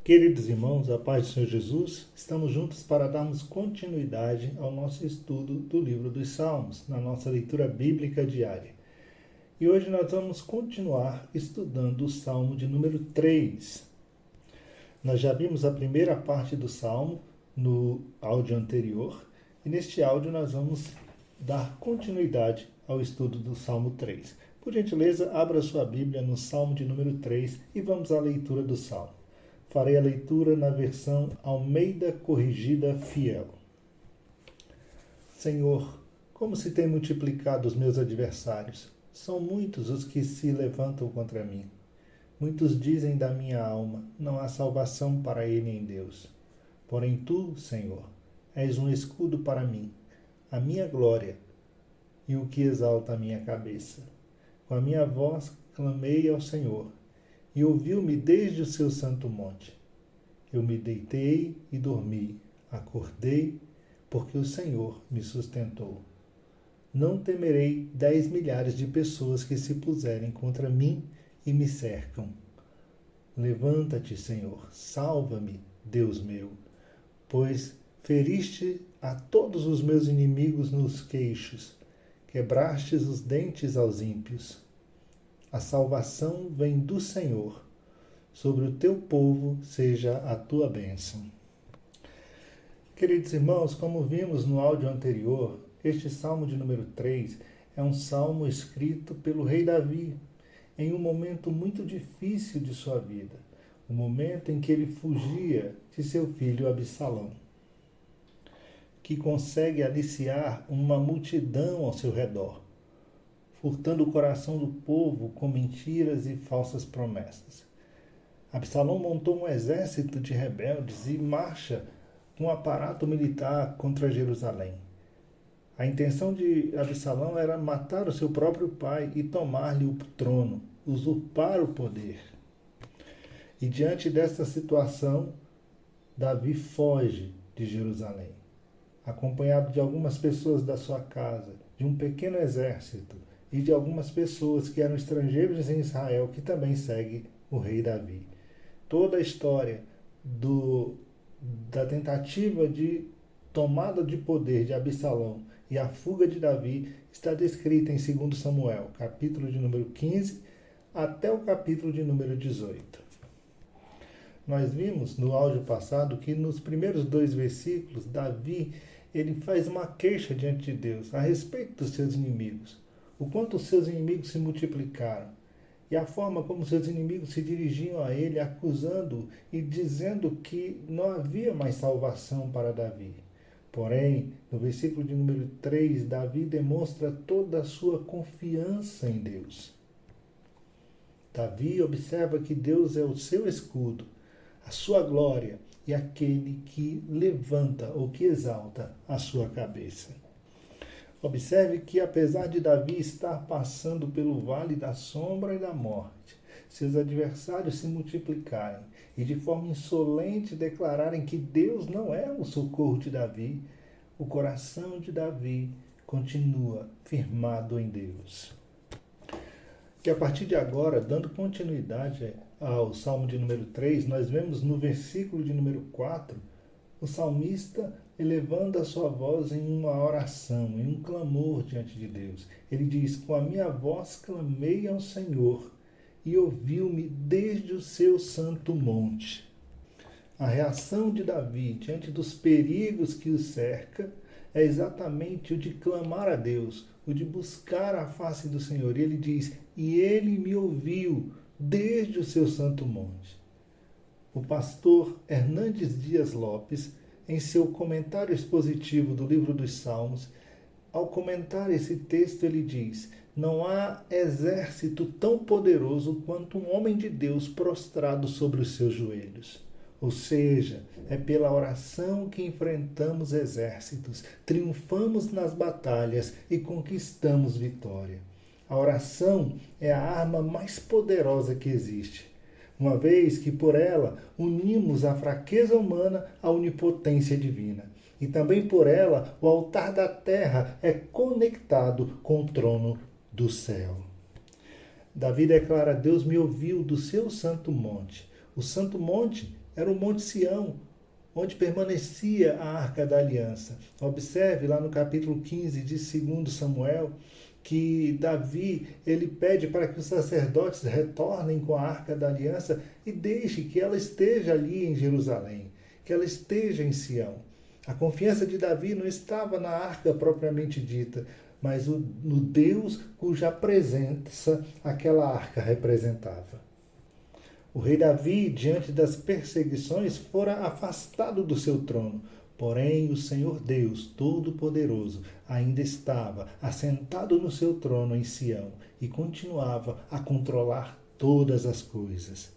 Queridos irmãos, a paz do Senhor Jesus, estamos juntos para darmos continuidade ao nosso estudo do livro dos Salmos, na nossa leitura bíblica diária. E hoje nós vamos continuar estudando o Salmo de número 3. Nós já vimos a primeira parte do Salmo no áudio anterior, e neste áudio nós vamos dar continuidade ao estudo do Salmo 3. Por gentileza, abra sua Bíblia no Salmo de número 3 e vamos à leitura do Salmo. Farei a leitura na versão Almeida Corrigida Fiel. Senhor, como se têm multiplicado os meus adversários. São muitos os que se levantam contra mim. Muitos dizem da minha alma, não há salvação para ele em Deus. Porém tu, Senhor, és um escudo para mim, a minha glória e o que exalta a minha cabeça. Com a minha voz clamei ao Senhor, e ouviu-me desde o seu santo monte. Eu me deitei e dormi, acordei, porque o Senhor me sustentou. Não temerei 10 milhares de pessoas que se puserem contra mim e me cercam. Levanta-te, Senhor, salva-me, Deus meu, pois feriste a todos os meus inimigos nos queixos, quebrastes os dentes aos ímpios. A salvação vem do Senhor. Sobre o teu povo seja a tua bênção. Queridos irmãos, como vimos no áudio anterior, este Salmo de número 3 é um salmo escrito pelo rei Davi, em um momento muito difícil de sua vida, o momento em que ele fugia de seu filho Absalão, que consegue aliciar uma multidão ao seu redor, furtando o coração do povo com mentiras e falsas promessas. Absalão montou um exército de rebeldes e marcha com um aparato militar contra Jerusalém. A intenção de Absalão era matar o seu próprio pai e tomar-lhe o trono, usurpar o poder. E diante dessa situação, Davi foge de Jerusalém, acompanhado de algumas pessoas da sua casa, de um pequeno exército, e de algumas pessoas que eram estrangeiros em Israel, que também seguem o rei Davi. Toda a história da tentativa de tomada de poder de Absalão e a fuga de Davi está descrita em 2 Samuel, capítulo de número 15, até o capítulo de número 18. Nós vimos no áudio passado que nos primeiros 2 versículos, Davi ele faz uma queixa diante de Deus a respeito dos seus inimigos. O quanto os seus inimigos se multiplicaram, e a forma como seus inimigos se dirigiam a ele, acusando e dizendo que não havia mais salvação para Davi. Porém, no versículo de número 3, Davi demonstra toda a sua confiança em Deus. Davi observa que Deus é o seu escudo, a sua glória e aquele que levanta ou que exalta a sua cabeça. Observe que, apesar de Davi estar passando pelo vale da sombra e da morte, seus adversários se multiplicarem e de forma insolente declararem que Deus não é o socorro de Davi, o coração de Davi continua firmado em Deus. Que a partir de agora, dando continuidade ao Salmo de número 3, nós vemos no versículo de número 4, o salmista elevando a sua voz em uma oração, em um clamor diante de Deus. Ele diz, com a minha voz clamei ao Senhor e ouviu-me desde o seu santo monte. A reação de Davi diante dos perigos que o cerca é exatamente o de clamar a Deus, o de buscar a face do Senhor. E ele diz, e ele me ouviu desde o seu santo monte. O pastor Hernandes Dias Lopes, em seu comentário expositivo do livro dos Salmos, ao comentar esse texto, ele diz, não há exército tão poderoso quanto um homem de Deus prostrado sobre os seus joelhos. Ou seja, é pela oração que enfrentamos exércitos, triunfamos nas batalhas e conquistamos vitória. A oração é a arma mais poderosa que existe, uma vez que por ela unimos a fraqueza humana à onipotência divina. E também por ela o altar da terra é conectado com o trono do céu. Davi declara, Deus me ouviu do seu santo monte. O santo monte era o Monte Sião, onde permanecia a Arca da Aliança. Observe lá no capítulo 15 de 2 Samuel, que Davi ele pede para que os sacerdotes retornem com a Arca da Aliança e deixe que ela esteja ali em Jerusalém, que ela esteja em Sião. A confiança de Davi não estava na arca propriamente dita, mas no Deus cuja presença aquela arca representava. O rei Davi, diante das perseguições, fora afastado do seu trono. Porém, o Senhor Deus Todo-Poderoso ainda estava assentado no seu trono em Sião e continuava a controlar todas as coisas.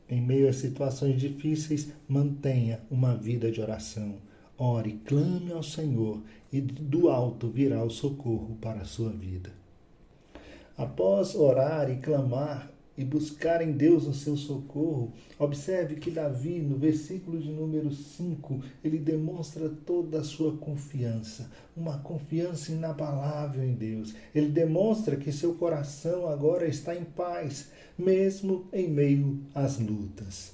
Em meio a situações difíceis, mantenha uma vida de oração. Ore, clame ao Senhor e do alto virá o socorro para a sua vida. Após orar e clamar e buscar em Deus o seu socorro, observe que Davi, no versículo de número 5, ele demonstra toda a sua confiança, uma confiança inabalável em Deus. Ele demonstra que seu coração agora está em paz, mesmo em meio às lutas.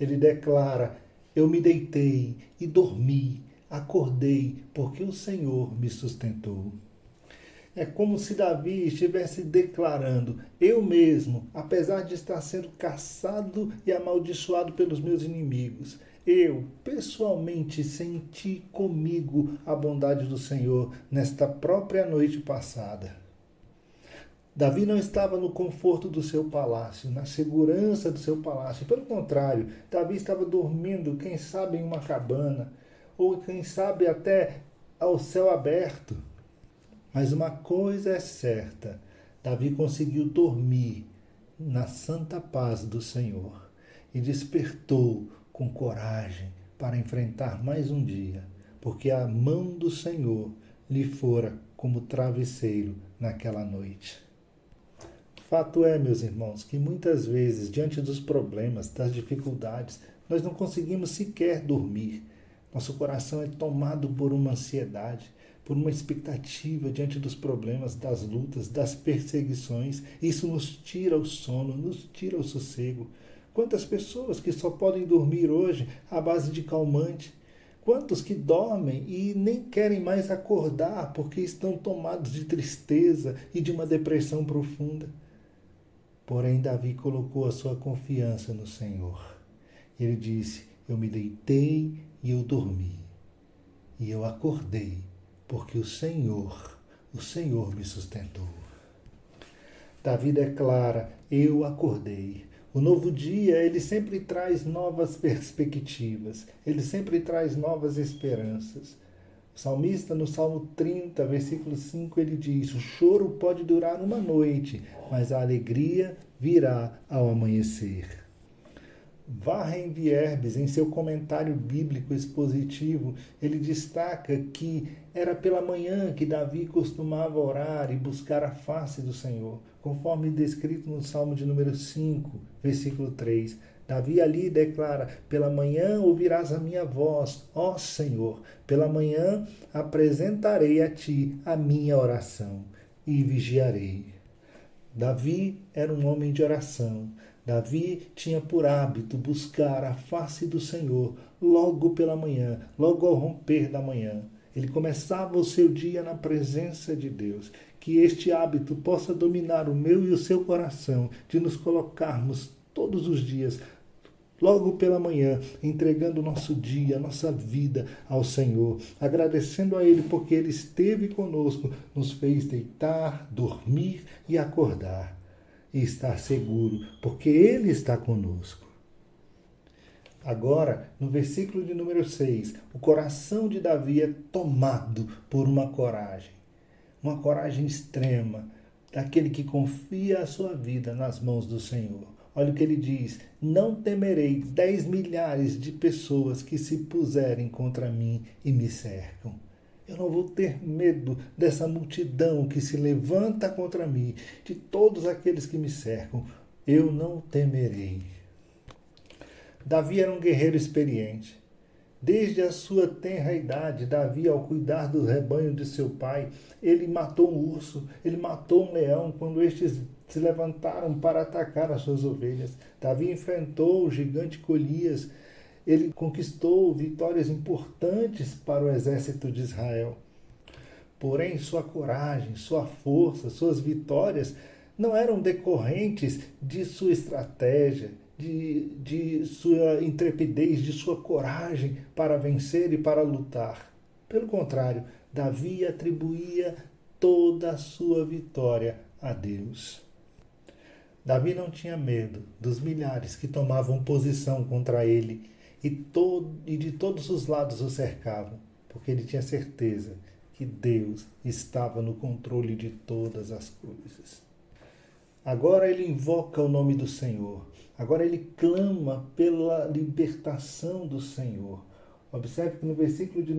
Ele declara: eu me deitei e dormi, acordei, porque o Senhor me sustentou. É como se Davi estivesse declarando: eu mesmo, apesar de estar sendo caçado e amaldiçoado pelos meus inimigos, eu pessoalmente senti comigo a bondade do Senhor nesta própria noite passada. Davi não estava no conforto do seu palácio, na segurança do seu palácio. Pelo contrário, Davi estava dormindo, quem sabe em uma cabana, ou quem sabe até ao céu aberto. Mas uma coisa é certa, Davi conseguiu dormir na santa paz do Senhor e despertou com coragem para enfrentar mais um dia, porque a mão do Senhor lhe fora como travesseiro naquela noite. Fato é, meus irmãos, que muitas vezes, diante dos problemas, das dificuldades, nós não conseguimos sequer dormir. Nosso coração é tomado por uma ansiedade, por uma expectativa diante dos problemas, das lutas, das perseguições. Isso nos tira o sono, nos tira o sossego. Quantas pessoas que só podem dormir hoje à base de calmante? Quantos que dormem e nem querem mais acordar porque estão tomados de tristeza e de uma depressão profunda? Porém, Davi colocou a sua confiança no Senhor. Ele disse: eu me deitei e eu dormi. E eu acordei, porque o Senhor me sustentou. Davi declara: eu acordei. O novo dia, ele sempre traz novas perspectivas. Ele sempre traz novas esperanças. O salmista, no Salmo 30, versículo 5, ele diz: o choro pode durar uma noite, mas a alegria virá ao amanhecer. Warren Wiersbe, em seu comentário bíblico expositivo, ele destaca que era pela manhã que Davi costumava orar e buscar a face do Senhor, conforme descrito no Salmo de número 5, versículo 3. Davi ali declara: pela manhã ouvirás a minha voz, ó Senhor, pela manhã apresentarei a ti a minha oração e vigiarei. Davi era um homem de oração. Davi tinha por hábito buscar a face do Senhor logo pela manhã, logo ao romper da manhã. Ele começava o seu dia na presença de Deus. Que este hábito possa dominar o meu e o seu coração, de nos colocarmos todos os dias, logo pela manhã, entregando o nosso dia, a nossa vida ao Senhor, agradecendo a Ele porque Ele esteve conosco, nos fez deitar, dormir e acordar. E estar seguro, porque Ele está conosco. Agora, no versículo de número 6, o coração de Davi é tomado por uma coragem extrema, daquele que confia a sua vida nas mãos do Senhor. Olha o que ele diz: não temerei 10 milhares de pessoas que se puserem contra mim e me cercam. Eu não vou ter medo dessa multidão que se levanta contra mim, de todos aqueles que me cercam. Eu não temerei. Davi era um guerreiro experiente. Desde a sua tenra idade, Davi, ao cuidar do rebanho de seu pai, ele matou um urso, ele matou um leão quando estes se levantaram para atacar as suas ovelhas. Davi enfrentou o gigante Golias. Ele conquistou vitórias importantes para o exército de Israel. Porém, sua coragem, sua força, suas vitórias não eram decorrentes de sua estratégia, de sua intrepidez, de sua coragem para vencer e para lutar. Pelo contrário, Davi atribuía toda a sua vitória a Deus. Davi não tinha medo dos milhares que tomavam posição contra ele e de todos os lados o cercavam, porque ele tinha certeza que Deus estava no controle de todas as coisas. Agora ele invoca o nome do Senhor. Agora ele clama pela libertação do Senhor. Observe que no versículo de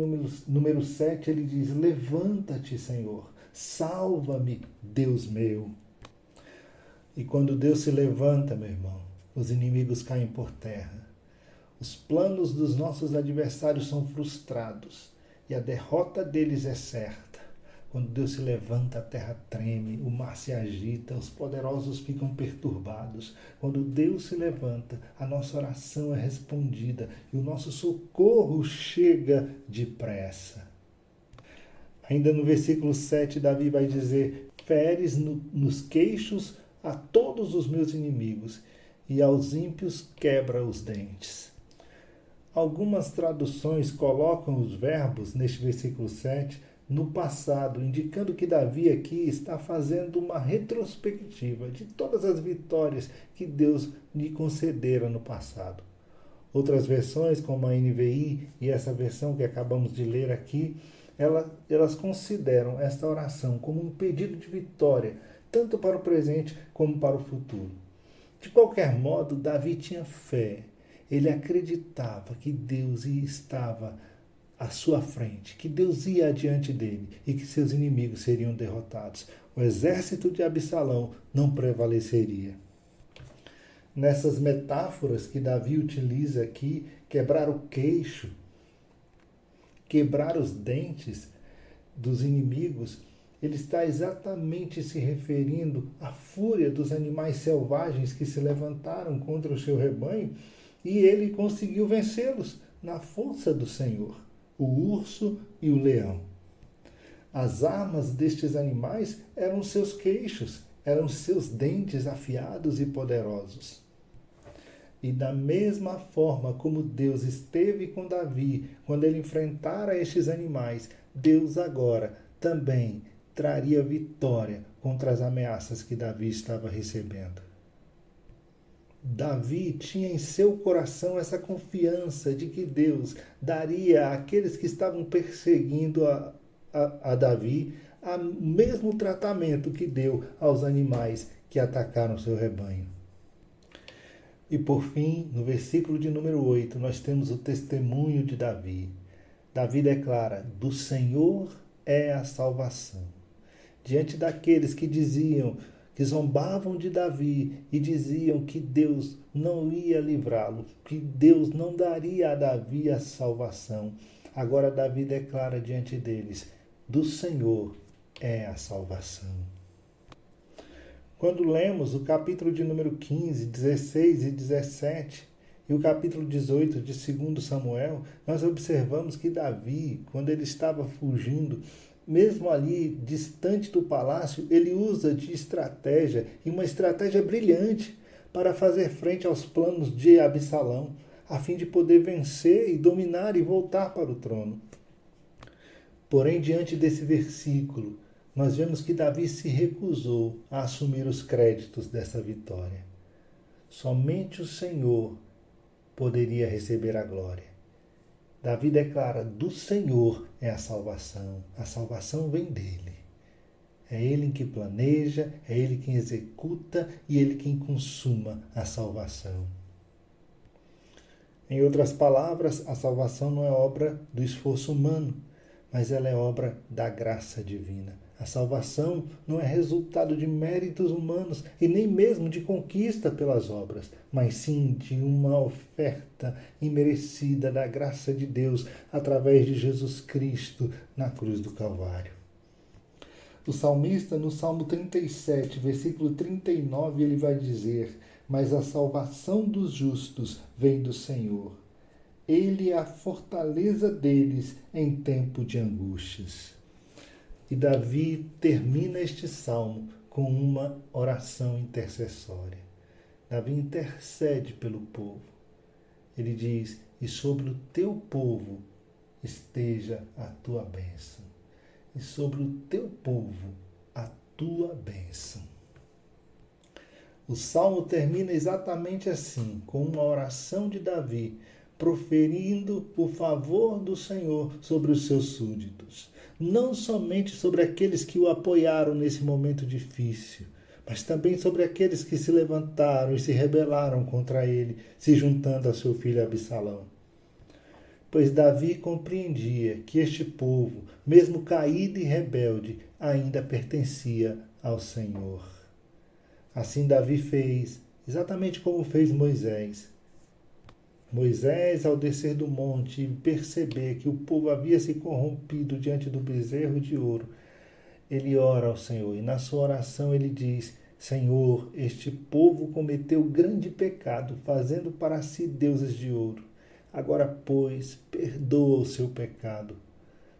número 7 ele diz: levanta-te, Senhor, salva-me, Deus meu. E quando Deus se levanta, meu irmão, os inimigos caem por terra. Os planos dos nossos adversários são frustrados e a derrota deles é certa. Quando Deus se levanta, a terra treme, o mar se agita, os poderosos ficam perturbados. Quando Deus se levanta, a nossa oração é respondida e o nosso socorro chega depressa. Ainda no versículo 7, Davi vai dizer: feres nos queixos a todos os meus inimigos e aos ímpios quebra os dentes. Algumas traduções colocam os verbos neste versículo 7 no passado, indicando que Davi aqui está fazendo uma retrospectiva de todas as vitórias que Deus lhe concedera no passado. Outras versões, como a NVI e essa versão que acabamos de ler aqui, elas consideram esta oração como um pedido de vitória, tanto para o presente como para o futuro. De qualquer modo, Davi tinha fé. Ele acreditava que Deus estava à sua frente, que Deus ia adiante dele e que seus inimigos seriam derrotados. O exército de Absalão não prevaleceria. Nessas metáforas que Davi utiliza aqui, quebrar o queixo, quebrar os dentes dos inimigos, ele está exatamente se referindo à fúria dos animais selvagens que se levantaram contra o seu rebanho e ele conseguiu vencê-los na força do Senhor, o urso e o leão. As armas destes animais eram seus queixos, eram seus dentes afiados e poderosos. E da mesma forma como Deus esteve com Davi quando ele enfrentara estes animais, Deus agora também traria vitória contra as ameaças que Davi estava recebendo. Davi tinha em seu coração essa confiança de que Deus daria àqueles que estavam perseguindo a Davi o mesmo tratamento que deu aos animais que atacaram seu rebanho. E por fim, no versículo de número 8, nós temos o testemunho de Davi. Davi declara: do Senhor é a salvação. Diante daqueles que diziam, que zombavam de Davi e diziam que Deus não ia livrá-lo, que Deus não daria a Davi a salvação. Agora Davi declara diante deles: do Senhor é a salvação. Quando lemos o capítulo de número 15, 16 e 17 e o capítulo 18 de 2 Samuel, nós observamos que Davi, quando ele estava fugindo, mesmo ali distante do palácio, ele usa de estratégia, e uma estratégia brilhante, para fazer frente aos planos de Absalão, a fim de poder vencer e dominar e voltar para o trono. Porém, diante desse versículo, nós vemos que Davi se recusou a assumir os créditos dessa vitória. Somente o Senhor poderia receber a glória. Davi declara: do Senhor é a salvação vem dele. É ele quem planeja, é ele quem executa e ele quem consuma a salvação. Em outras palavras, a salvação não é obra do esforço humano, mas ela é obra da graça divina. A salvação não é resultado de méritos humanos e nem mesmo de conquista pelas obras, mas sim de uma oferta imerecida da graça de Deus através de Jesus Cristo na cruz do Calvário. O salmista, no Salmo 37, versículo 39, ele vai dizer: mas a salvação dos justos vem do Senhor. Ele é a fortaleza deles em tempo de angústias. E Davi termina este salmo com uma oração intercessória. Davi intercede pelo povo. Ele diz: e sobre o teu povo esteja a tua bênção. E sobre o teu povo a tua bênção. O salmo termina exatamente assim, com uma oração de Davi, proferindo o favor do Senhor sobre os seus súditos. Não somente sobre aqueles que o apoiaram nesse momento difícil, mas também sobre aqueles que se levantaram e se rebelaram contra ele, se juntando a seu filho Absalão. Pois Davi compreendia que este povo, mesmo caído e rebelde, ainda pertencia ao Senhor. Assim Davi fez, exatamente como fez Moisés. Moisés, ao descer do monte e perceber que o povo havia se corrompido diante do bezerro de ouro, ele ora ao Senhor e na sua oração ele diz: Senhor, este povo cometeu grande pecado, fazendo para si deuses de ouro. Agora, pois, perdoa o seu pecado.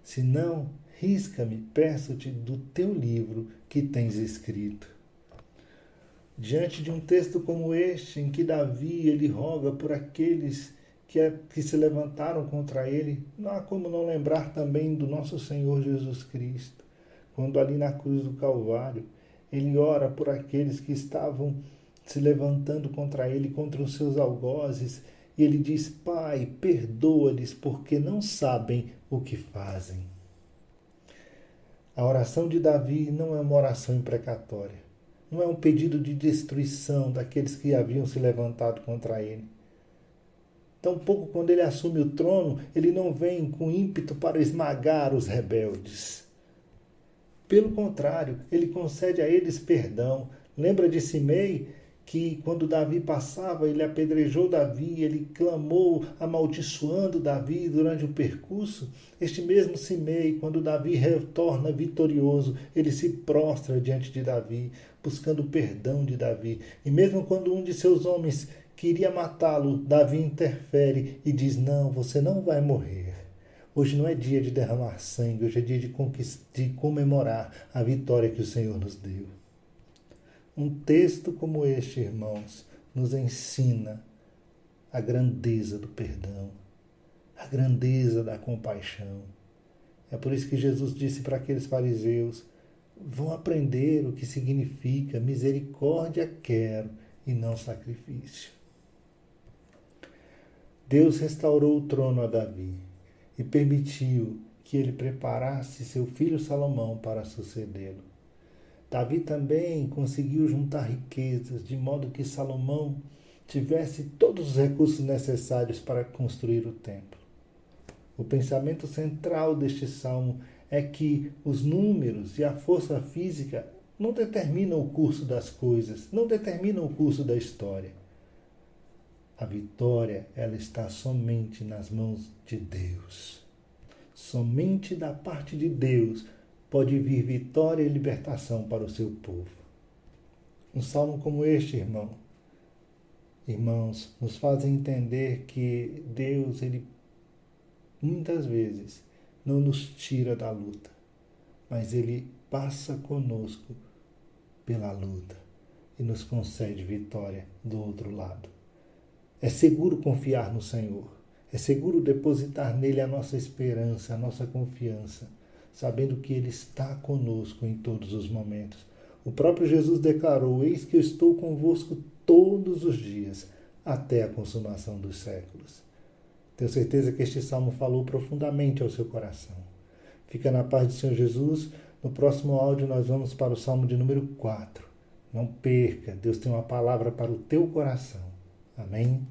Se não, risca-me, peço-te, do teu livro que tens escrito. Diante de um texto como este, em que Davi ele roga por aqueles que se levantaram contra ele, não há como não lembrar também do nosso Senhor Jesus Cristo, quando ali na cruz do Calvário, ele ora por aqueles que estavam se levantando contra ele, contra os seus algozes, e ele diz: Pai, perdoa-lhes, porque não sabem o que fazem. A oração de Davi não é uma oração imprecatória. Não é um pedido de destruição daqueles que haviam se levantado contra ele. Tampouco quando ele assume o trono, ele não vem com ímpeto para esmagar os rebeldes. Pelo contrário, ele concede a eles perdão. Lembra de Simei, que quando Davi passava, ele apedrejou Davi, ele clamou amaldiçoando Davi durante o percurso? Este mesmo Simei, quando Davi retorna vitorioso, ele se prostra diante de Davi, buscando o perdão de Davi. E mesmo quando um de seus homens queria matá-lo, Davi interfere e diz: não, você não vai morrer. Hoje não é dia de derramar sangue, hoje é dia de comemorar a vitória que o Senhor nos deu. Um texto como este, irmãos, nos ensina a grandeza do perdão, a grandeza da compaixão. É por isso que Jesus disse para aqueles fariseus: vão aprender o que significa misericórdia quero e não sacrifício. Deus restaurou o trono a Davi e permitiu que ele preparasse seu filho Salomão para sucedê-lo. Davi também conseguiu juntar riquezas, de modo que Salomão tivesse todos os recursos necessários para construir o templo. O pensamento central deste salmo é que os números e a força física não determinam o curso das coisas, não determinam o curso da história. A vitória, ela está somente nas mãos de Deus. Somente da parte de Deus pode vir vitória e libertação para o seu povo. Um salmo como este, irmãos, nos faz entender que Deus, ele muitas vezes não nos tira da luta, mas ele passa conosco pela luta e nos concede vitória do outro lado. É seguro confiar no Senhor, é seguro depositar nele a nossa esperança, a nossa confiança, sabendo que ele está conosco em todos os momentos. O próprio Jesus declarou: eis que eu estou convosco todos os dias, até a consumação dos séculos. Tenho certeza que este salmo falou profundamente ao seu coração. Fica na paz do Senhor Jesus. No próximo áudio nós vamos para o salmo de número 4. Não perca, Deus tem uma palavra para o teu coração. Amém?